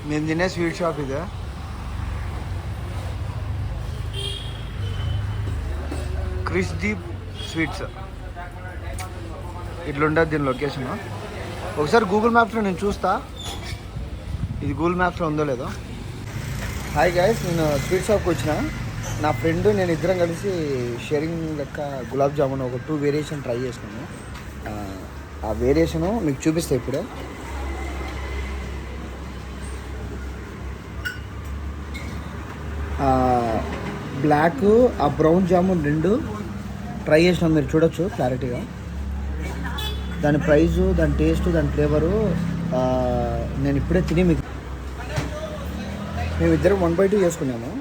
మేము తినే sweet shop ఇదే. క్రిష్ దీప్ స్వీట్స్. ఇట్లుంటుంది దీని లొకేషన్. ఒకసారి గూగుల్ మ్యాప్స్లో నేను చూస్తా, ఇది గూగుల్ మ్యాప్స్లో ఉందో లేదో. హాయ్ గైస్, నేను స్వీట్ షాప్కి వచ్చిన. నా ఫ్రెండ్ నేను ఇద్దరం కలిసి షేరింగ్ లెక్క గులాబ్ జామున్ ఒక 2 వేరియేషన్ ట్రై చేసినాము. ఆ వేరియేషను మీకు చూపిస్తా ఇప్పుడే. బ్లాక్ ఆ బ్రౌన్ జామున్ 2 ట్రై చేసినాం, మీరు చూడొచ్చు క్లారిటీగా. దాని ప్రైజు, దాని టేస్ట్, దాని ఫ్లేవరు నేను ఇప్పుడే తిని మీకు. మేమిద్దరం 1/2 చేసుకున్నాము,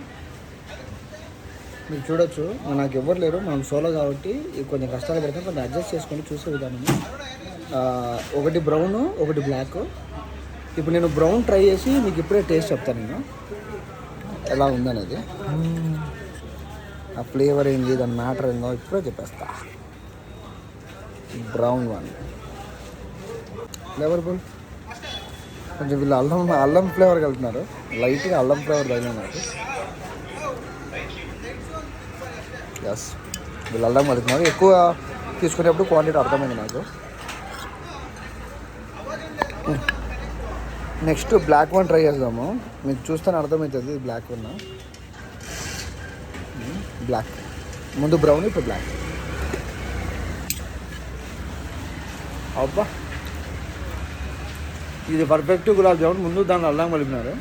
మీరు చూడొచ్చు. నాకు ఎవరు లేరు, మనం సోలో కాబట్టి కొంచెం కష్టాలు పడతాం, కొంచెం అడ్జస్ట్ చేసుకొని చూసే విధానం. ఒకటి బ్రౌన్, ఒకటి బ్లాక్. ఇప్పుడు నేను బ్రౌన్ ట్రై చేసి మీకు ఇప్పుడే టేస్ట్ చెప్తాను నేను ఎలా ఉందనేది. ఆ ఫ్లేవర్ ఏంది, దాని మ్యాటర్ ఏందో ఇప్పుడే చెప్పేస్తా. Brown one flavourful. కొంచెం వీళ్ళు అల్లం ఫ్లేవర్ కలుపుతున్నారు, లైట్గా అల్లం ఫ్లేవర్ తగిన నాకు. ఎస్, వీళ్ళు అల్లం కలుపుతున్నారు. ఎక్కువ తీసుకునేప్పుడు క్వాంటిటీ అర్థమైంది నాకు. నెక్స్ట్ బ్లాక్ వన్ ట్రై చేద్దాము, మీకు చూస్తేనే అర్థమవుతుంది బ్లాక్ వన్. బ్లాక్ ముందు బ్రౌన్, ఇప్పుడు బ్లాక్. అబ్బా, ఇది పర్ఫెక్ట్ గులాబ్ జామున్. ముందు దాన్ని అల్లం కలిపినారు,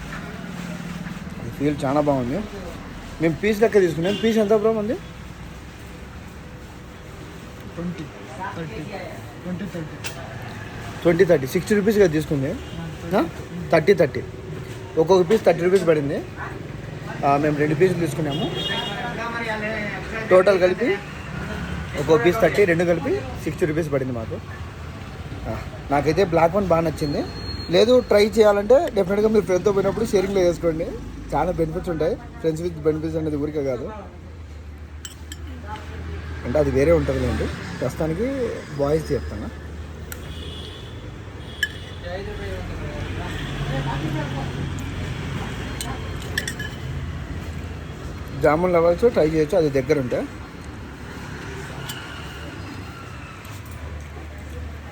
ఫీల్ చాలా బాగుంది. మేము పీస్ లెక్క తీసుకున్నాం. పీస్ ఎంత బ్రో మంది? 20-30 60 రూపీస్గా తీసుకుంది. 30 ఒక్కొక్క పీస్ 30 రూపీస్ పడింది. మేము 2 పీసులు తీసుకున్నాము. టోటల్ కలిపి ఒక్కొక్క పీస్ 30, 2 కలిపి 60 రూపీస్ పడింది మాకు. నాకైతే బ్లాక్ వన్ బాగా నచ్చింది. లేదు ట్రై చేయాలంటే డెఫినెట్గా మీరు ఫ్రెండ్తో పోయినప్పుడు షేరింగ్లో చేసుకోండి, చాలా బెనిఫిట్స్ ఉంటాయి. ఫ్రెండ్స్ విత్ బెనిఫిట్స్ అనేది ఊరికే కాదు, అంటే అది వేరే ఉంటుంది లేండి. ప్రస్తుతానికి బాయ్స్ చెప్తాను. జామున్ లెవెల్స్ ట్రై చేయొచ్చు, అది దగ్గర ఉంటే.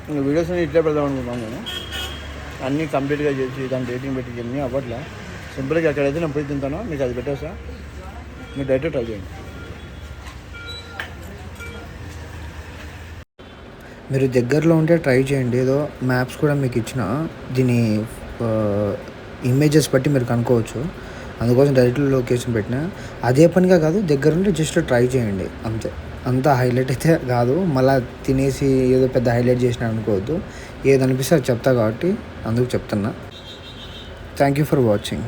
ఇంకా వీడియోస్ ఇట్లే పెడదాం అనుకుంటున్నాను నేను. అన్నీ కంప్లీట్గా చేసి దాని రేటింగ్ పెట్టి అన్నీ అవ్వట్లే. సింపుల్గా ఎక్కడైతే నేను పోయి తింటానో మీకు అది పెట్టేసా, మీరు డైరెక్ట్ ట్రై చేయండి. మీరు దగ్గరలో ఉంటే ట్రై చేయండి. ఏదో మ్యాప్స్ కూడా మీకు ఇచ్చిన దీని ఇమేజెస్ బట్టి మీరు కనుక్కోవచ్చు, అందుకోసం డైరెక్ట్ లొకేషన్ పెట్టిన. అదే పనిగా కాదు, దగ్గరుంటే జస్ట్ ట్రై చేయండి అంతే. అంతా హైలైట్ అయితే కాదు, మళ్ళీ తినేసి ఏదో పెద్ద హైలైట్ చేసినా అనుకోవద్దు. ఏది అనిపిస్తే అది చెప్తా కాబట్టి అందుకు చెప్తున్నా. Thank you for watching.